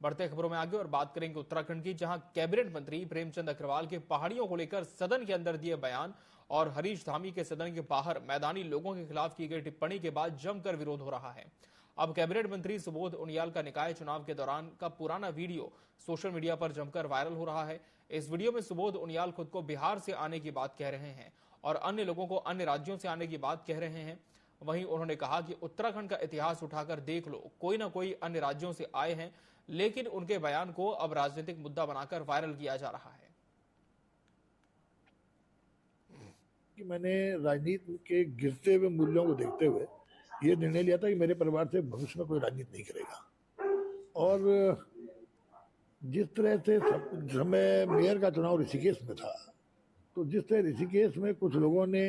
बढ़ते खबरों में आगे और बात करेंगे उत्तराखंड की, जहां कैबिनेट मंत्री प्रेमचंद अग्रवाल के पहाड़ियों को लेकर सदन के अंदर दिए बयान और हरीश धामी के सदन के बाहर मैदानी लोगों के खिलाफ की गई टिप्पणी के बाद जमकर विरोध हो रहा है। अब कैबिनेट मंत्री सुबोध उनियाल का निकाय चुनाव के दौरान का पुराना वीडियो सोशल मीडिया पर जमकर वायरल हो रहा है। इस वीडियो में सुबोध उनियाल खुद को बिहार से आने की बात कह रहे हैं और अन्य लोगों को अन्य राज्यों से आने की बात कह रहे हैं। वहीं उन्होंने कहा कि उत्तराखंड का इतिहास उठाकर देख लो, कोई ना कोई अन्य राज्यों से आए हैं, लेकिन उनके बयान को अब राजनीतिक मुद्दा बनाकर वायरल किया जा रहा है। कि मैंने राजनीति के गिरते हुए मूल्यों को देखते हुए ये निर्णय लिया था कि मेरे परिवार से भविष्य में कोई राजनीति नहीं करेगा। और जिस तरह से समय मेयर का चुनाव ऋषिकेश में था, तो जिस तरह ऋषिकेश में कुछ लोगों ने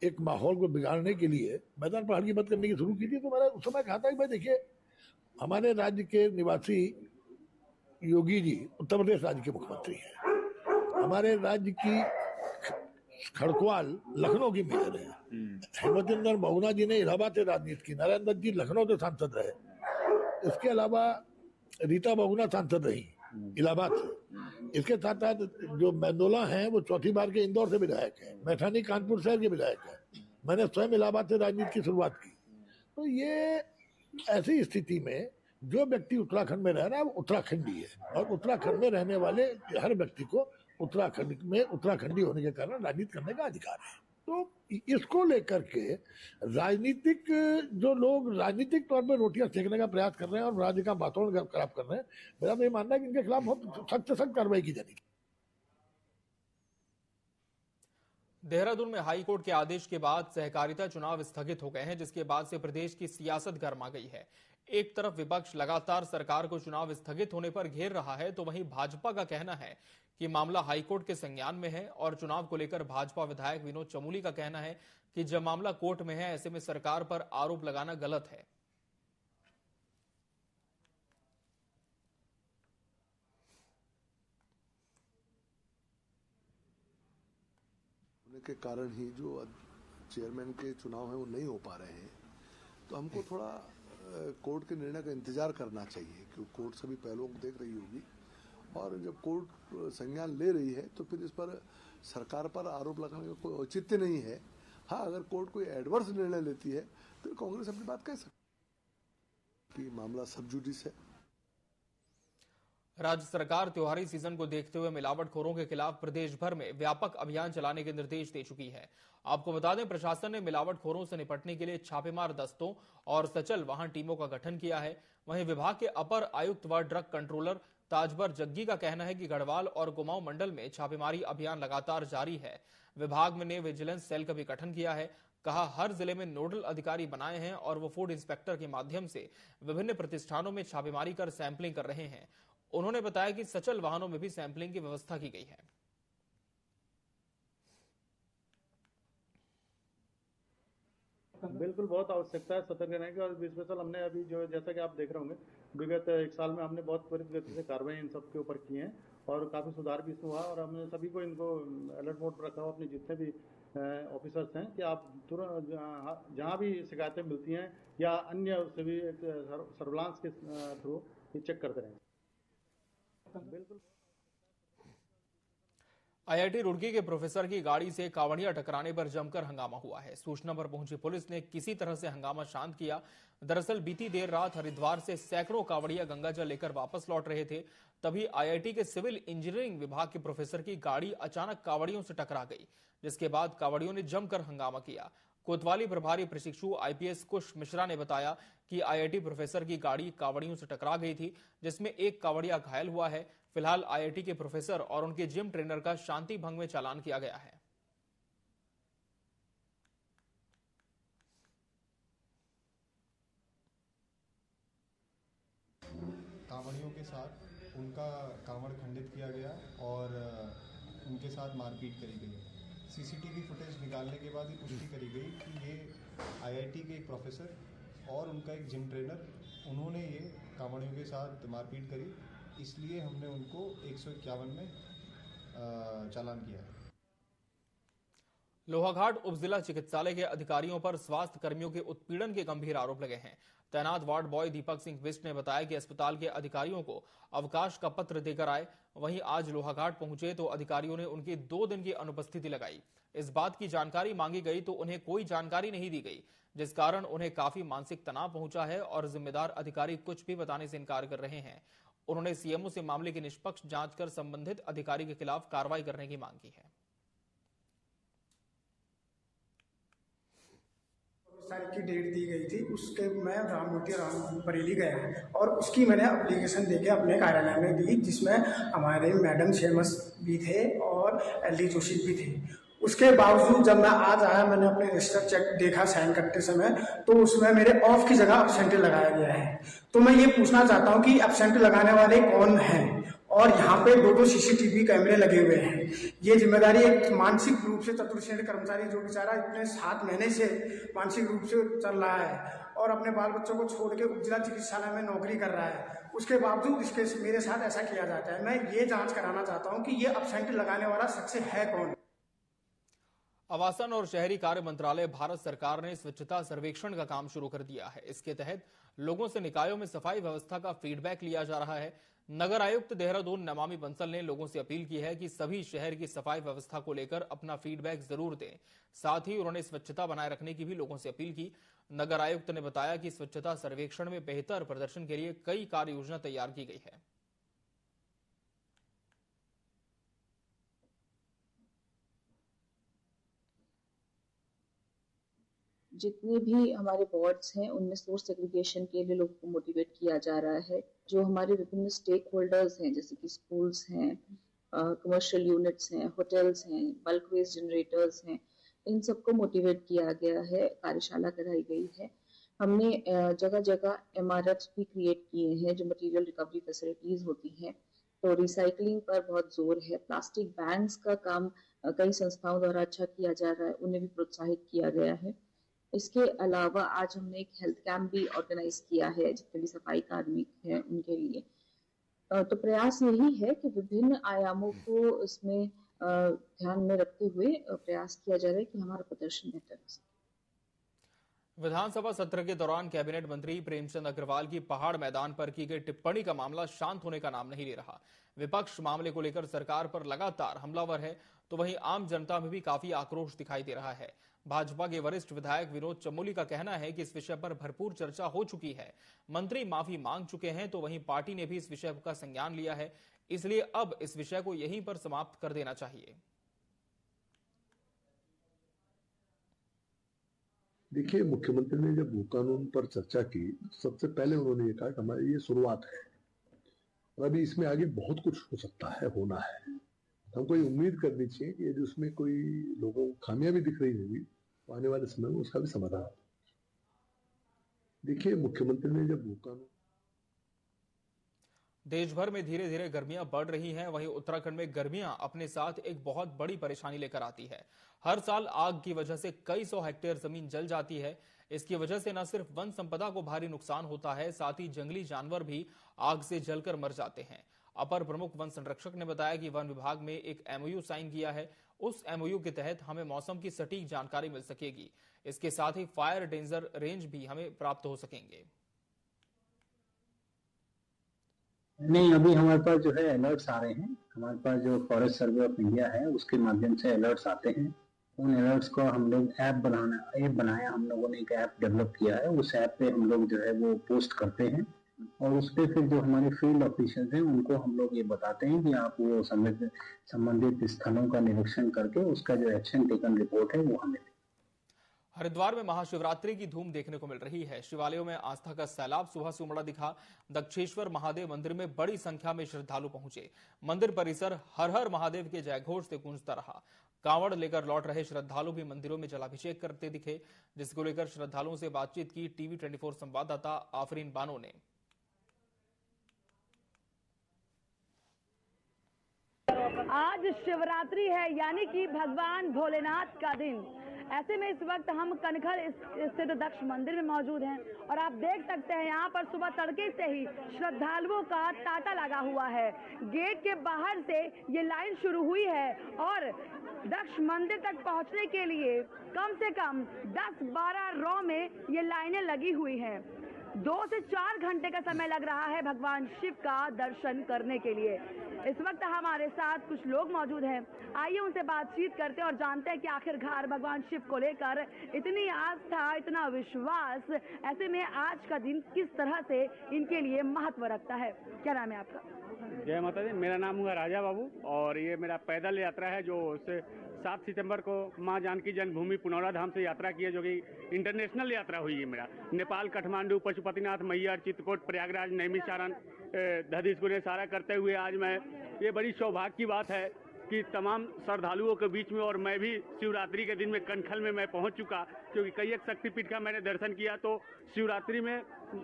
एक माहौल को बिगाड़ने के लिए मैदान पहाड़ की बात करने की शुरू की थी, तो मैंने उस समय कहा था कि भाई देखिए, हमारे राज्य के निवासी योगी जी उत्तर प्रदेश राज्य के मुख्यमंत्री हैं, हमारे राज्य की खड़कवाल लखनऊ की मेयर है, हेमचंद्र बहुगुणा जी ने इलाहाबाद से राजनीति की, नारायण दत्त जी लखनऊ से सांसद रहे, इसके अलावा रीता बहुगुणा सांसद रही इलाहाबाद से, इसके साथ साथ जो मेंदोला हैं वो चौथी बार के इंदौर से विधायक हैं, मैठानी कानपुर शहर के विधायक हैं, मैंने स्वयं इलाहाबाद से राजनीति की शुरुआत की। तो ये ऐसी स्थिति में जो व्यक्ति उत्तराखंड में रह रहा है वो उत्तराखंडी है, और उत्तराखंड में रहने वाले हर व्यक्ति को उत्तराखंड में उत्तराखंडी होने के कारण राजनीति करने का अधिकार है। तो इसको लेकर के राजनीतिक जो लोग राजनीतिक तौर पर रोटियां सेकने का प्रयास कर रहे हैं और राज्य का वातावरण खराब कर रहे हैं, मेरा तो ये मानना है कि इनके खिलाफ बहुत सख्त से सख्त कार्रवाई की जाएगी। देहरादून में हाईकोर्ट के आदेश के बाद सहकारिता चुनाव स्थगित हो गए हैं, जिसके बाद से प्रदेश की सियासत गर्मा गई है। एक तरफ विपक्ष लगातार सरकार को चुनाव स्थगित होने पर घेर रहा है, तो वहीं भाजपा का कहना है कि मामला हाईकोर्ट के संज्ञान में है, और चुनाव को लेकर भाजपा विधायक विनोद चमोली का कहना है कि जब मामला कोर्ट में है, ऐसे में सरकार पर आरोप लगाना गलत है। के कारण ही जो चेयरमैन के चुनाव है वो नहीं हो पा रहे हैं, तो हमको थोड़ा कोर्ट के निर्णय का इंतजार करना चाहिए, क्योंकि कोर्ट सभी पहलुओं को देख रही होगी, और जब कोर्ट संज्ञान ले रही है तो फिर इस पर सरकार पर आरोप लगाने का कोई औचित्य नहीं है। हाँ, अगर कोर्ट कोई एडवर्स निर्णय लेती है तो कांग्रेस अपनी बात कह सकती है कि मामला सब जुडिस है। राज्य सरकार त्योहारी सीजन को देखते हुए मिलावटखोरों के खिलाफ प्रदेश भर में व्यापक अभियान चलाने के निर्देश दे चुकी है। आपको बता दें, प्रशासन ने मिलावटखोरों से निपटने के लिए छापेमार दस्तों और सचल वाहन टीमों का गठन किया है। वहीं विभाग के अपर आयुक्त व ड्रग कंट्रोलर ताजबर जग्गी का कहना है कि गढ़वाल और कुमाऊं मंडल में छापेमारी अभियान लगातार जारी है। विभाग ने विजिलेंस सेल का भी गठन किया है। कहा, हर जिले में नोडल अधिकारी बनाए हैं और वो फूड इंस्पेक्टर के माध्यम से विभिन्न प्रतिष्ठानों में छापेमारी कर सैंपलिंग कर रहे हैं। उन्होंने बताया कि सचल वाहनों में भी सैंपलिंग की व्यवस्था की गई है। बिल्कुल बहुत आवश्यकता है सतर्क रहने की, और स्पेशल हमने अभी जो जैसा कि आप देख रहे होंगे विगत एक साल में हमने बहुत त्वरित गति से कार्रवाई इन सब के ऊपर की है और काफी सुधार भी इसमें हुआ, और हमने सभी को इनको अलर्ट मोड पर रखा हुआ, अपने जितने भी ऑफिसर्स हैं, कि आप तुरंत जहां भी शिकायतें मिलती हैं या अन्य सभी सर्विलांस के थ्रू ये चेक करते रहें। बिल्कुल। आईआईटी रुड़की के प्रोफेसर की गाड़ी से कावड़िया टकराने पर जमकर हंगामा हुआ है। सूचना पर पहुंची पुलिस ने किसी तरह से हंगामा शांत किया। दरअसल बीती देर रात हरिद्वार से सैकड़ों कावड़िया गंगाजल लेकर वापस लौट रहे थे, तभी आईआईटी के सिविल इंजीनियरिंग विभाग के प्रोफेसर की गाड़ी अचानक कावड़ियों से टकरा गई, जिसके बाद कावड़ियों ने जमकर हंगामा किया। कोतवाली प्रभारी प्रशिक्षु आईपीएस कुश मिश्रा ने बताया कि आईआईटी प्रोफेसर की गाड़ी कावड़ियों से टकरा गई थी, जिसमें एक कावड़िया घायल हुआ है। फिलहाल आईआईटी के प्रोफेसर और उनके जिम ट्रेनर का शांति भंग में चालान किया गया है। कांवड़ियों के साथ उनका कांवड़ खंडित किया गया और उनके साथ मारपीट करी गई। सीसीटीवी फुटेज निकालने के बाद ही पुष्टि करी गई कि ये आईआईटी के एक प्रोफेसर और उनका एक जिम ट्रेनर, उन्होंने ये कांवड़ियों के साथ मारपीट करी, इसलिए हमने उनको 151 में चालान किया है। लोहाघाट उपजिला चिकित्सालय के अधिकारियों पर स्वास्थ्य कर्मियों के उत्पीड़न के गंभीर आरोप लगे हैं। तैनात वार्ड बॉय दीपक सिंह बिष्ट ने बताया कि अस्पताल के अधिकारियों को अवकाश का पत्र देकर आए। वहीं आज लोहाघाट पहुंचे तो अधिकारियों ने उनकी 2 दिन की अनुपस्थिति लगाई। इस बात की जानकारी मांगी गई तो उन्हें कोई जानकारी नहीं दी गई, जिस कारण उन्हें काफी मानसिक तनाव पहुंचा है और जिम्मेदार अधिकारी कुछ भी बताने से इनकार कर रहे हैं। उन्होंने सीएमओ से मामले की निष्पक्ष जांच कर संबंधित अधिकारी के खिलाफ कार्रवाई करने की मांग की है। तारीख की डेट दी गई थी, उसके मैं राम बरेली गया और उसकी मैंने एप्लीकेशन देके अपने कार्यालय में दी, जिसमें हमारे मैडम शेमस भी थे और एलडी जोशी भी थे। उसके बावजूद जब मैं आज आया, मैंने अपने रजिस्टर चेक देखा साइन करते समय, तो उसमें मेरे ऑफ की जगह एब्सेंट लगाया गया है। तो मैं ये पूछना चाहता हूँ कि एब्सेंट लगाने वाले कौन हैं और यहाँ पे 2 सीसीटीवी कैमरे लगे हुए हैं। ये जिम्मेदारी एक मानसिक रूप से चतुर श्रेणी कर्मचारी जो बेचारा इतने 7 महीने से मानसिक रूप से चल रहा है और अपने बाल बच्चों को छोड़ के उपजिला चिकित्सालय में नौकरी कर रहा है, उसके बावजूद इसके मेरे साथ ऐसा किया जाता है। मैं ये जांच कराना चाहता हूँ कि ये एब्सेंट लगाने वाला शख्स है कौन। आवासन और शहरी कार्य मंत्रालय भारत सरकार ने स्वच्छता सर्वेक्षण का काम शुरू कर दिया है। इसके तहत लोगों से निकायों में सफाई व्यवस्था का फीडबैक लिया जा रहा है। नगर आयुक्त देहरादून नमामि बंसल ने लोगों से अपील की है कि सभी शहर की सफाई व्यवस्था को लेकर अपना फीडबैक जरूर दें। साथ ही उन्होंने स्वच्छता बनाए रखने की भी लोगों से अपील की। नगर आयुक्त ने बताया कि स्वच्छता सर्वेक्षण में बेहतर प्रदर्शन के लिए कई कार्य योजना तैयार की गई है। जितने भी हमारे वार्ड्स हैं उनमें सोर्स सेग्रीगेशन के लिए लोगों को मोटिवेट किया जा रहा है। जो हमारे विभिन्न स्टेक होल्डर्स हैं, जैसे कि स्कूल्स हैं, कमर्शियल यूनिट्स हैं, होटल्स हैं, बल्क वेस्ट जनरेटर्स हैं, इन सबको मोटिवेट किया गया है। कार्यशाला कराई गई है। हमने जगह जगह MRFs भी क्रिएट किए हैं जो मटेरियल रिकवरी फैसिलिटीज होती हैं। तो रिसाइकलिंग पर बहुत जोर है। प्लास्टिक बैंक्स का काम कई संस्थाओं द्वारा अच्छा किया जा रहा है, उन्हें भी प्रोत्साहित किया गया है। इसके अलावा आज हमने एक हेल्थ कैंप भी ऑर्गेनाइज किया है जितने भी सफाई कार्मिक हैं उनके लिए। तो प्रयास यही है कि विभिन्न आयामों को इसमें ध्यान में रखते हुए प्रयास किया जा रहा है कि हमारा प्रदर्शन बेहतर हो सके। विधानसभा सत्र के दौरान कैबिनेट मंत्री प्रेमचंद अग्रवाल की पहाड़ मैदान पर की गई टिप्पणी का मामला शांत होने का नाम नहीं ले रहा। विपक्ष मामले को लेकर सरकार पर लगातार हमलावर है, तो वहीं आम जनता में भी काफी आक्रोश दिखाई दे रहा है। भाजपा के वरिष्ठ विधायक विनोद चमोली का कहना है कि इस विषय पर भरपूर चर्चा हो चुकी है, मंत्री माफी मांग चुके हैं, तो वहीं पार्टी ने भी इस विषय का संज्ञान लिया है, इसलिए अब इस विषय को यहीं पर समाप्त कर देना चाहिए। देखिए, मुख्यमंत्री ने जब भू कानून पर चर्चा की, सबसे पहले उन्होंने ये कहा कि हमारी ये शुरुआत है और अभी इसमें आगे बहुत कुछ हो सकता है, होना है। हमको ये उम्मीद करनी चाहिए कि यदि उसमें कोई लोगों को खामियां भी दिख रही होगी तो आने वाले समय में उसका भी समाधान। देखिए, मुख्यमंत्री ने जब भू कानून देश भर में धीरे धीरे गर्मियां बढ़ रही हैं, वहीं उत्तराखंड में गर्मियां अपने साथ एक बहुत बड़ी परेशानी लेकर आती है। हर साल आग की वजह से कई सौ हेक्टेयर जमीन जल जाती है। इसकी वजह से न सिर्फ वन संपदा को भारी नुकसान होता है, साथ ही जंगली जानवर भी आग से जलकर मर जाते हैं। अपर प्रमुख वन संरक्षक ने बताया कि वन विभाग में एक MOU साइन किया है। उस MOU के तहत हमें मौसम की सटीक जानकारी मिल सकेगी। इसके साथ ही फायर डेंजर रेंज भी हमें प्राप्त हो सकेंगे। नहीं, अभी हमारे पास जो है अलर्ट्स आ रहे हैं। हमारे पास जो फॉरेस्ट सर्वे ऑफ इंडिया है उसके माध्यम से अलर्ट्स आते हैं। उन अलर्ट्स को हम लोग ऐप बनाया, हम लोगों ने एक ऐप डेवलप किया है। उस ऐप पे हम लोग जो है वो पोस्ट करते हैं और उस पर फिर जो हमारे फील्ड ऑफिसर्स हैं उनको हम लोग ये बताते हैं कि आप वो संबंधित स्थलों का निरीक्षण करके उसका जो एक्शन टेकन रिपोर्ट है वो हमें। हरिद्वार में महाशिवरात्रि की धूम देखने को मिल रही है। शिवालयों में आस्था का सैलाब सुबह से उमड़ा दिखा। दक्षेश्वर महादेव मंदिर में बड़ी संख्या में श्रद्धालु पहुंचे। मंदिर परिसर हर हर महादेव के जयघोष से गूंजता रहा। कांवड़ लेकर लौट रहे श्रद्धालु भी मंदिरों में जलाभिषेक करते दिखे, जिसको लेकर श्रद्धालुओं से बातचीत की TV 24 संवाददाता आफरीन बानो ने। आज शिवरात्रि है, यानी कि भगवान भोलेनाथ का दिन। ऐसे में इस वक्त हम कनखल स्थित दक्ष मंदिर में मौजूद हैं और आप देख सकते हैं यहाँ पर सुबह तड़के से ही श्रद्धालुओं का तांता लगा हुआ है। गेट के बाहर से ये लाइन शुरू हुई है और दक्ष मंदिर तक पहुँचने के लिए कम से कम 10-12 रो में ये लाइनें लगी हुई हैं। 2 से 4 घंटे का समय लग रहा है भगवान शिव का दर्शन करने के लिए। इस वक्त हमारे साथ कुछ लोग मौजूद हैं, आइए उनसे बातचीत करते हैं और जानते हैं कि आखिरकार भगवान शिव को लेकर इतनी आस्था, इतना विश्वास, ऐसे में आज का दिन किस तरह से इनके लिए महत्व रखता है। क्या नाम है आपका? जय माता दी, मेरा नाम हुआ राजा बाबू और ये मेरा पैदल यात्रा है जो 7 सितंबर को मां जानकी जन्मभूमि पुनौरा धाम से यात्रा की है, जो कि इंटरनेशनल यात्रा हुई है। मेरा नेपाल, काठमांडू, पशुपतिनाथ, मैहर, चित्रकूट, प्रयागराज, नैमिषारण्य, दधीचि सारा करते हुए आज मैं, ये बड़ी सौभाग्य की बात है कि तमाम श्रद्धालुओं के बीच में, और मैं भी शिवरात्रि के दिन में कनखल में मैं पहुंच चुका, क्योंकि कई एक शक्तिपीठ का मैंने दर्शन किया। तो शिवरात्रि में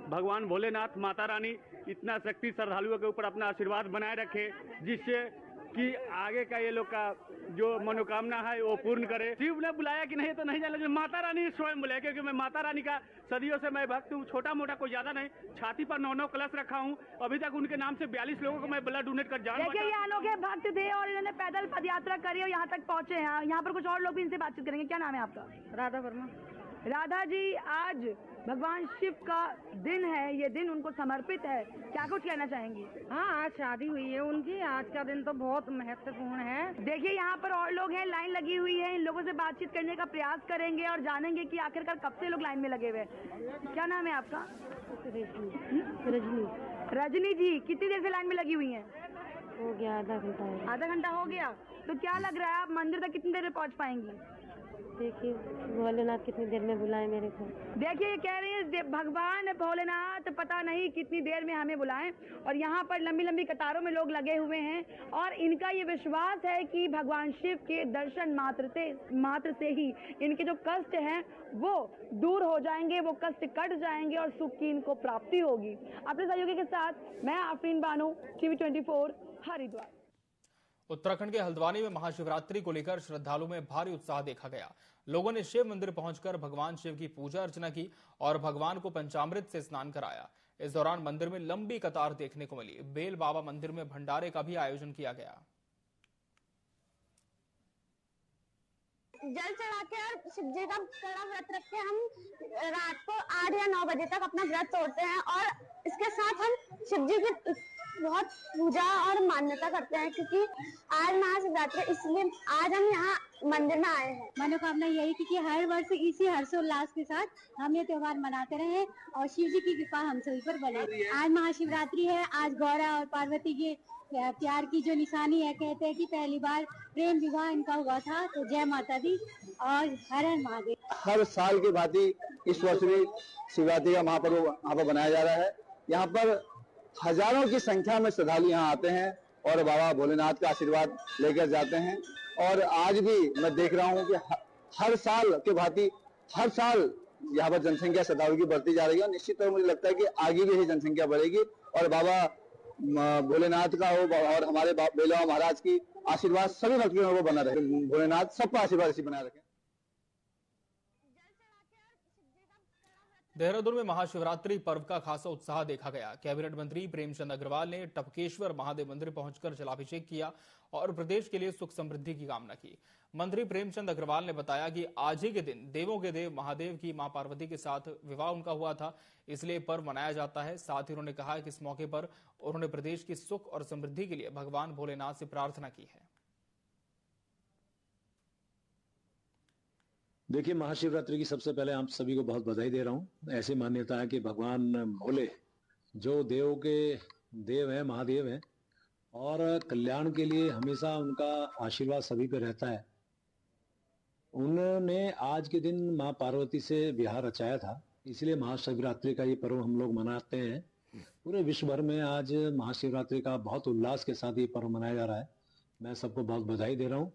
भगवान भोलेनाथ, माता रानी इतना शक्ति श्रद्धालुओं के ऊपर अपना आशीर्वाद बनाए रखे, जिससे कि आगे का ये लोग का जो मनोकामना है वो पूर्ण करे। शिव ने बुलाया कि नहीं तो नहीं जाने, लेकिन माता रानी स्वयं बुलाया, क्योंकि मैं माता रानी का सदियों से मैं भक्त हूँ। छोटा मोटा कोई ज्यादा नहीं, छाती पर 9 कलश रखा हूँ। अभी तक उनके नाम से 42 लोगों को मैं ब्लड डोनेट कर जान। देखिए, ये अनोखे भक्त थे और इन्होंने पैदल पद यात्रा करी और यहाँ तक पहुँचे हैं। यहाँ पर कुछ और लोग भी इनसे बातचीत करेंगे। क्या नाम है आपका? राधा वर्मा। राधा जी, आज भगवान शिव का दिन है, ये दिन उनको समर्पित है, क्या कुछ कहना चाहेंगी? हाँ, आज शादी हुई है उनकी, आज का दिन तो बहुत महत्वपूर्ण है। देखिए, यहाँ पर और लोग हैं, लाइन लगी हुई है, इन लोगों से बातचीत करने का प्रयास करेंगे और जानेंगे कि आखिरकार कब से लोग लाइन में लगे हुए हैं। क्या नाम है आपका? रजनी। रजनी जी, कितनी देर से लाइन में लगी हुई हैं? हो गया आधा घंटा। आधा घंटा हो गया। तो क्या लग रहा है, आप मंदिर तक कितनी देर में पहुँच पाएंगी? देखिए, भोलेनाथ कितनी देर में बुलाए मेरे को। देखिए, ये कह रही है भगवान भोलेनाथ पता नहीं कितनी देर में हमें बुलाएं, और यहाँ पर लंबी लंबी कतारों में लोग लगे हुए हैं और इनका ये विश्वास है कि भगवान शिव के दर्शन मात्र से ही इनके जो कष्ट हैं वो दूर हो जाएंगे, वो कष्ट कट जाएंगे और सुख की इनको प्राप्ति होगी। अपने सहयोगी के साथ मैं आफरीन बानो, TV 24 हरिद्वार। उत्तराखंड के हल्द्वानी में महाशिवरात्रि को लेकर श्रद्धालुओं में भारी उत्साह देखा गया। लोगों ने शिव मंदिर पहुंचकर भगवान शिव की पूजा अर्चना की और भगवान को पंचामृत से स्नान कराया। इस दौरान मंदिर में लंबी कतार देखने को मिली। बेल बाबा मंदिर में भंडारे का भी आयोजन किया गया। जल चढ़ा के और शिव जी का कड़ा व्रत रख के हम रात को 8 या 9 बजे तक अपना व्रत तोड़ते हैं और इसके साथ हम शिव जी की बहुत पूजा और मान्यता करते हैं, क्योंकि आज महाशिवरात्रि, इसलिए आज हम यहाँ मंदिर में आए हैं। मनोकामना यही थी कि हर वर्ष इसी हर्षोल्लास के साथ हम ये त्योहार मनाते रहे और शिव जी की कृपा हम सभी पर बने। आज महाशिवरात्रि है, आज गौरा और पार्वती के प्यार की जो निशानी है, कहते हैं कि पहली बार प्रेम विवाह इनका हुआ था। तो जय माता दी और हर हर महादेव। हर साल की भांति इस वर्ष भी शिवरात्रि का महापर्व यहाँ पर बनाया जा रहा है। यहाँ पर हजारों की संख्या में श्रद्धालु यहाँ आते हैं और बाबा भोलेनाथ का आशीर्वाद लेकर जाते हैं। और आज भी मैं देख रहा हूँ कि हर साल के भांति हर साल यहाँ पर जनसंख्या श्रद्धालु की बढ़ती जा रही है और निश्चित तौर मुझे लगता है कि आगे भी यही जनसंख्या बढ़ेगी और बाबा भोलेनाथ का हो और हमारे बेल बाबा महाराज की आशीर्वाद सभी भक्तों को बना रहे। भोलेनाथ सबका आशीर्वाद इसी बनाए रखें। देहरादून में महाशिवरात्रि पर्व का खासा उत्साह देखा गया। कैबिनेट मंत्री प्रेमचंद अग्रवाल ने टपकेश्वर महादेव मंदिर पहुंचकर जलाभिषेक किया और प्रदेश के लिए सुख समृद्धि की कामना की। मंत्री प्रेमचंद अग्रवाल ने बताया कि आज ही के दिन देवों के देव महादेव की मां पार्वती के साथ विवाह उनका हुआ था, इसलिए पर्व मनाया जाता है। साथ ही उन्होंने कहा कि इस मौके पर उन्होंने प्रदेश की सुख और समृद्धि के लिए भगवान भोलेनाथ से प्रार्थना की है। देखिए, महाशिवरात्रि की सबसे पहले आप सभी को बहुत बधाई दे रहा हूँ। ऐसी मान्यता है कि भगवान भोले जो देवों के देव हैं, महादेव हैं और कल्याण के लिए हमेशा उनका आशीर्वाद सभी पे रहता है। उन्होंने आज के दिन माँ पार्वती से विवाह रचाया था, इसलिए महाशिवरात्रि का ये पर्व हम लोग मनाते हैं। पूरे विश्व भर में आज महाशिवरात्रि का बहुत उल्लास के साथ ये पर्व मनाया जा रहा है। मैं सबको बहुत बधाई दे रहा हूँ